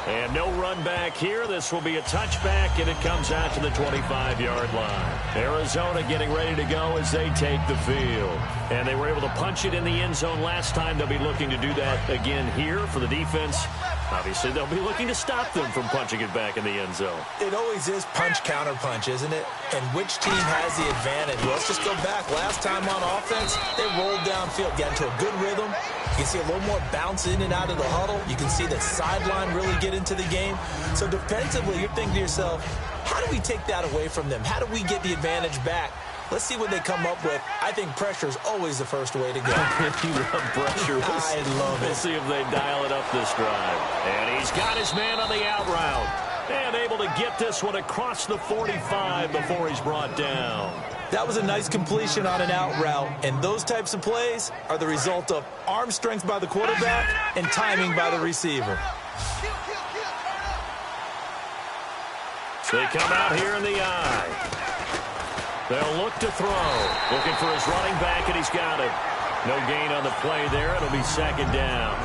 And no run back here. This will be a touchback, and it comes out to the 25-yard line. Arizona getting ready to go as they take the field. And they were able to punch it in the end zone last time. They'll be looking to do that again here for the defense. Obviously, they'll be looking to stop them from punching it back in the end zone. It always is punch-counter-punch, isn't it? And which team has the advantage? Well, let's just go back. Last time on offense, they rolled downfield, got into a good rhythm. You can see a little more bounce in and out of the huddle. You can see the sideline really get into the game. So defensively, you're thinking to yourself, how do we take that away from them? How do we get the advantage back? Let's see what they come up with. I think pressure is always the first way to go. You love pressure. I love it. We'll see if they dial it up this drive. And he's got his man on the out route. And able to get this one across the 45 before he's brought down. That was a nice completion on an out route. And those types of plays are the result of arm strength by the quarterback and timing by the receiver. They come out here in the eye. They'll look to throw. Looking for his running back, and he's got it. No gain on the play there. It'll be second down.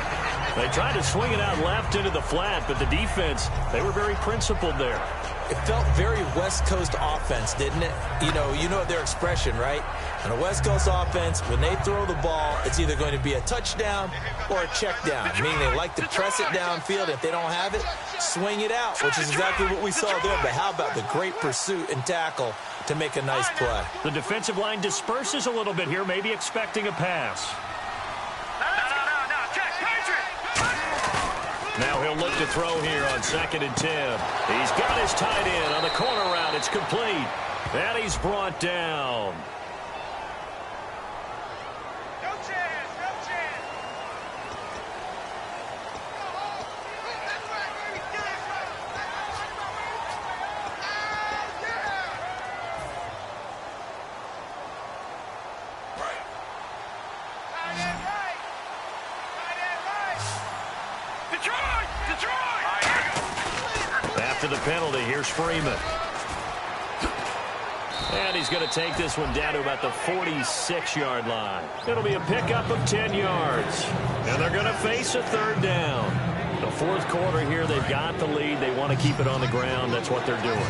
They tried to swing it out left into the flat, but the defense, they were very principled there. It felt very West Coast offense, didn't it? You know their expression, right? On a West Coast offense, when they throw the ball, it's either going to be a touchdown or a check down, meaning they like to press it downfield. If they don't have it, swing it out, which is exactly what we saw there. But how about the great pursuit and tackle to make a nice play? The defensive line disperses a little bit here, maybe expecting a pass. Now he'll look to throw here on 2nd and 10. He's got his tight end on the corner route. It's complete. And he's brought down. No chance, no chance. After the penalty, here's Freeman. And he's going to take this one down to about the 46-yard line. It'll be a pickup of 10 yards. And they're going to face a third down. The fourth quarter here, they've got the lead. They want to keep it on the ground. That's what they're doing.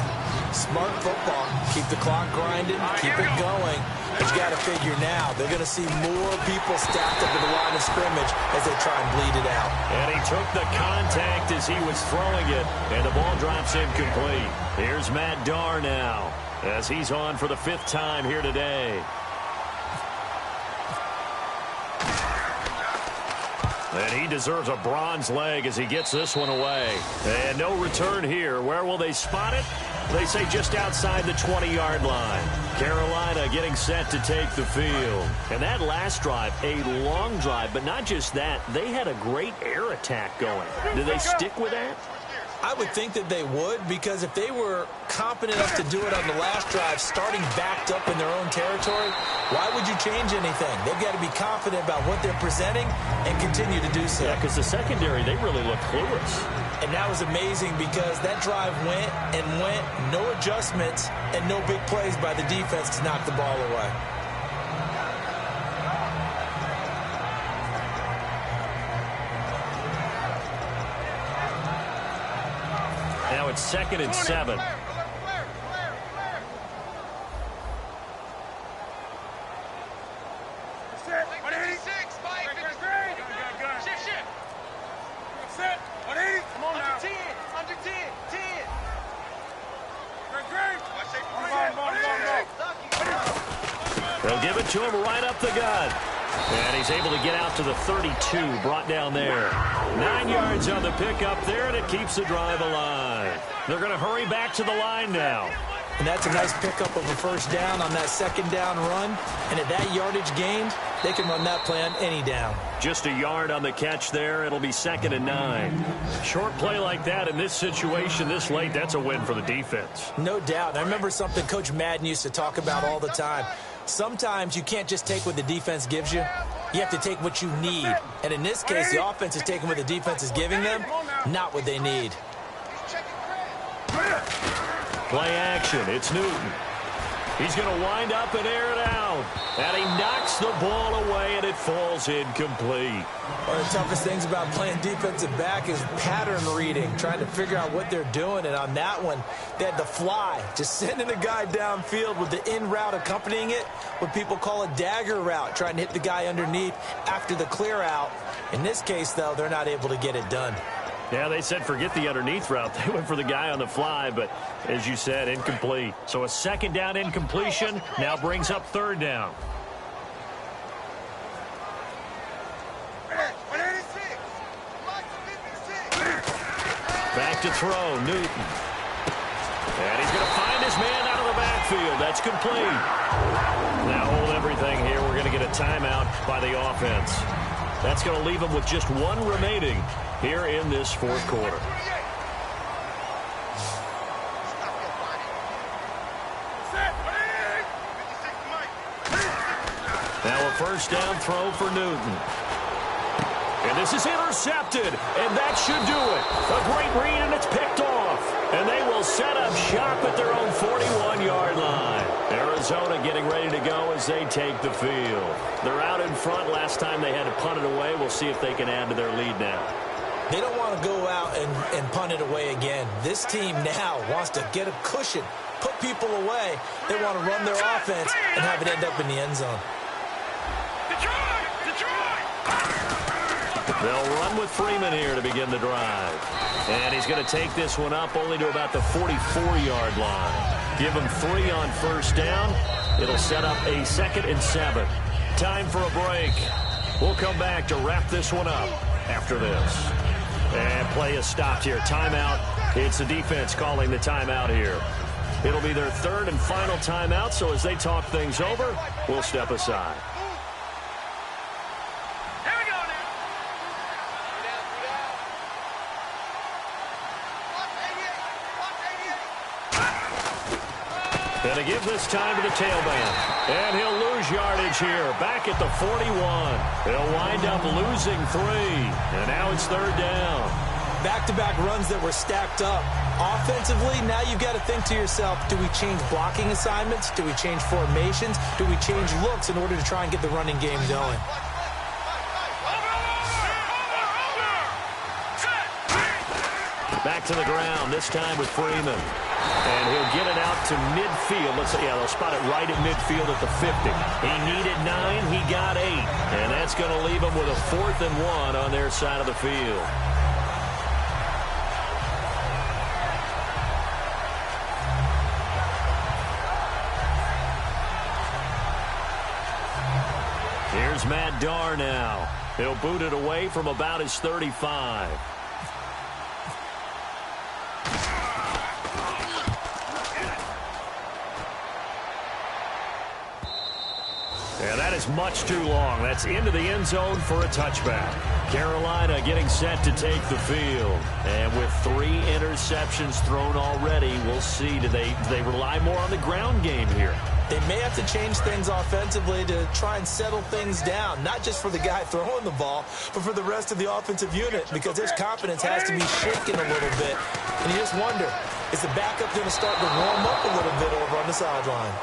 Smart football. Keep the clock grinding. Keep it going. But you got to figure now, they're going to see more people stacked up at the line of scrimmage as they try and bleed it out. And he took the contact as he was throwing it, and the ball drops incomplete. Here's Matt Darr now as he's on for the 5th time here today. And he deserves a bronze leg as he gets this one away. And no return here. Where will they spot it? They say just outside the 20-yard line. Carolina getting set to take the field. And that last drive, a long drive, but not just that. They had a great air attack going. Do they stick with that? I would think that they would, because if they were competent enough to do it on the last drive, starting backed up in their own territory, why would you change anything? They've got to be confident about what they're presenting and continue to do so. Yeah, because the secondary, they really looked clueless. And that was amazing because that drive went and went, no adjustments, and no big plays by the defense to knock the ball away. Now it's 2nd and 7. They'll give it to him right up the gut. And he's able to get out to the 32, brought down there. 9 yards on the pickup there, and it keeps the drive alive. They're going to hurry back to the line now. And that's a nice pickup of a first down on that second down run. And at that yardage gained, they can run that play on any down. Just a yard on the catch there. It'll be 2nd and 9. Short play like that in this situation this late, that's a win for the defense. No doubt. And I remember something Coach Madden used to talk about all the time. Sometimes you can't just take what the defense gives you. You have to take what you need. And in this case, the offense is taking what the defense is giving them, not what they need. Play action. It's Newton. He's going to wind up and air it out. And he knocks the ball away, and it falls incomplete. One of the toughest things about playing defensive back is pattern reading, trying to figure out what they're doing. And on that one, they had the fly, just sending a guy downfield with the in route accompanying it, what people call a dagger route, trying to hit the guy underneath after the clear out. In this case, though, they're not able to get it done. Yeah, they said forget the underneath route. They went for the guy on the fly, but as you said, incomplete. So a second down incompletion now brings up third down. Back to throw, Newton. And he's going to find his man out of the backfield. That's complete. Now hold everything here. We're going to get a timeout by the offense. That's going to leave them with just one remaining here in this fourth quarter. Now a first down throw for Newton. And this is intercepted, and that should do it. A great read, and it's picked off. And they will set up shop at their own 41-yard line. Arizona getting ready to go as they take the field. They're out in front. Last time they had to punt it away. We'll see if they can add to their lead now. They don't want to go out and punt it away again. This team now wants to get a cushion, put people away. They want to run their offense and have it end up in the end zone. They'll run with Freeman here to begin the drive. And he's going to take this one up only to about the 44-yard line. Give him 3 on first down. It'll set up a 2nd and 7. Time for a break. We'll come back to wrap this one up after this. And play is stopped here. Timeout. It's the defense calling the timeout here. It'll be their 3rd and final timeout, so as they talk things over, we'll step aside. And to give this time to the tailback. And he'll lose yardage here. Back at the 41. He'll wind up losing 3. And now it's 3rd down. Back-to-back runs that were stacked up. Offensively, now you've got to think to yourself, do we change blocking assignments? Do we change formations? Do we change looks in order to try and get the running game going? Back to the ground, this time with Freeman. And he'll get it out to midfield. Let's say, yeah, they'll spot it right at midfield at the 50. He needed 9, he got 8. And that's going to leave him with a 4th and 1 on their side of the field. Here's Matt Darr now. He'll boot it away from about his 35. And that is much too long. That's into the end zone for a touchback. Carolina getting set to take the field. And with 3 interceptions thrown already, we'll see. Do they rely more on the ground game here? They may have to change things offensively to try and settle things down, not just for the guy throwing the ball, but for the rest of the offensive unit, because his confidence has to be shaken a little bit. And you just wonder, is the backup going to start to warm up a little bit over on the sideline?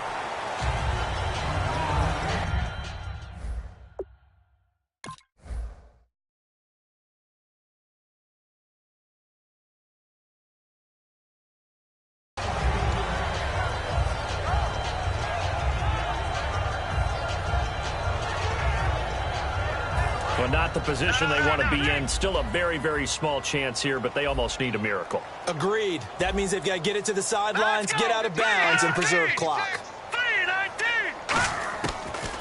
Well, not the position they want to be in. Still a very, very small chance here, but they almost need a miracle. Agreed. That means they've got to get it to the sidelines, get out of bounds, and preserve clock.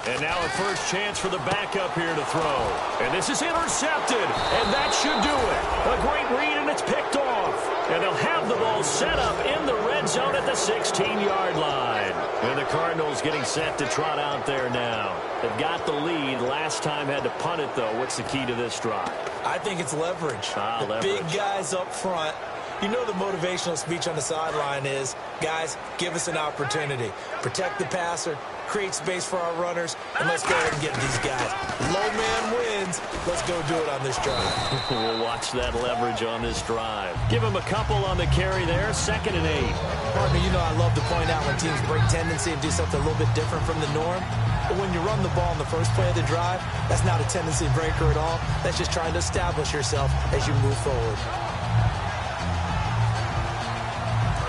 And now a first chance for the backup here to throw. And this is intercepted, and that should do it. A great read, and it's picked off. And they'll have the ball set up in the red zone at the 16-yard line. And the Cardinals getting set to trot out there now. They've got the lead. Last time had to punt it, though. What's the key to this drive? I think it's leverage. Leverage. Big guys up front. You know the motivational speech on the sideline is, guys, give us an opportunity. Protect the passer, create space for our runners, and let's go ahead and get these guys. Low man wins. wins. Let's go do it on this drive. We'll watch that leverage on this drive. Give him a couple on the carry there. 2nd and 8. Partner, you know I love to point out when teams break tendency and do something a little bit different from the norm. But when you run the ball in the first play of the drive, that's not a tendency breaker at all. That's just trying to establish yourself as you move forward.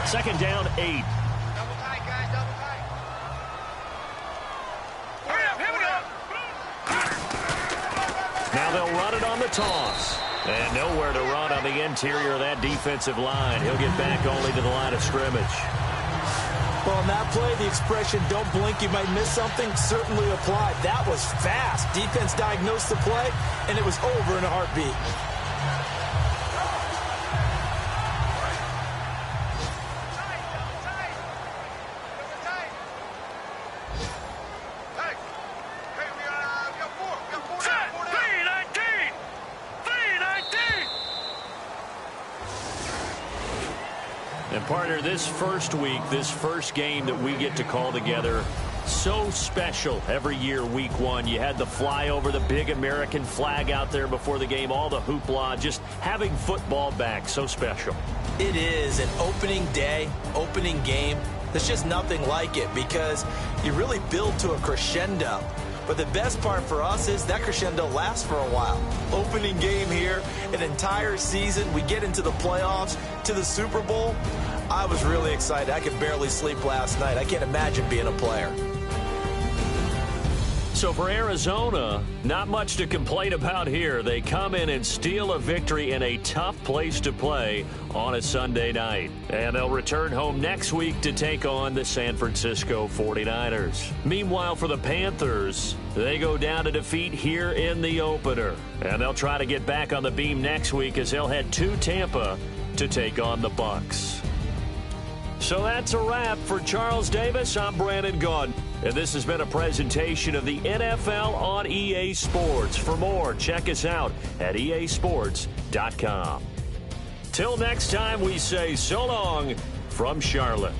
2nd down, 8. Double tight, guys, double tight. Hurry up, here we go. Now they'll run it on the toss. And nowhere to run on the interior of that defensive line. He'll get back only to the line of scrimmage. Well, on that play, the expression, don't blink, you might miss something, certainly applied. That was fast. Defense diagnosed the play, and it was over in a heartbeat. And partner, this first week, this first game that we get to call together, so special every year, week 1. You had the flyover, the big American flag out there before the game, all the hoopla, just having football back, so special. It is an opening day, opening game. There's just nothing like it because you really build to a crescendo. But the best part for us is that crescendo lasts for a while. Opening game here, an entire season. We get into the playoffs, to the Super Bowl. I was really excited. I could barely sleep last night. I can't imagine being a player. So for Arizona, not much to complain about here. They come in and steal a victory in a tough place to play on a Sunday night. And they'll return home next week to take on the San Francisco 49ers. Meanwhile, for the Panthers, they go down to defeat here in the opener. And they'll try to get back on the beam next week as they'll head to Tampa to take on the Bucs. So that's a wrap. For Charles Davis, I'm Brandon Gaudin. And this has been a presentation of the NFL on EA Sports. For more, check us out at easports.com. Till next time, we say so long from Charlotte.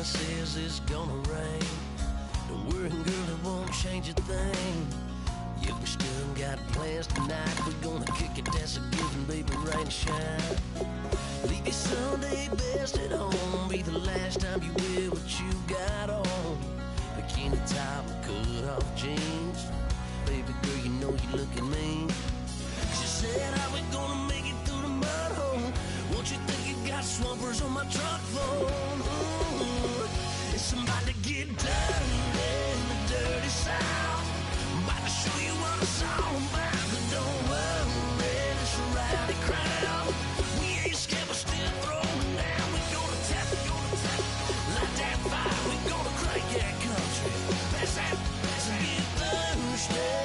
Says it's gonna rain. Don't worry, girl, it won't change a thing. Yeah, we still got plans tonight. We're gonna kick it, that's a given, baby, rain and shine. Leave your Sunday best at home. Be the last time you wear what you got on. Bikini top and cut off jeans. Baby girl, you know you looking mean. She said, how we gonna make it through the mud hole? Won't you think you got swampers on my truck phone? It's about to get dirty in the dirty South. I'm about to show you what it's all about. But don't worry, it's a rowdy crowd. We ain't scared, we're still throwing down. We gonna tap, light that fire. We gonna crank that country. Pass that, get thirsty.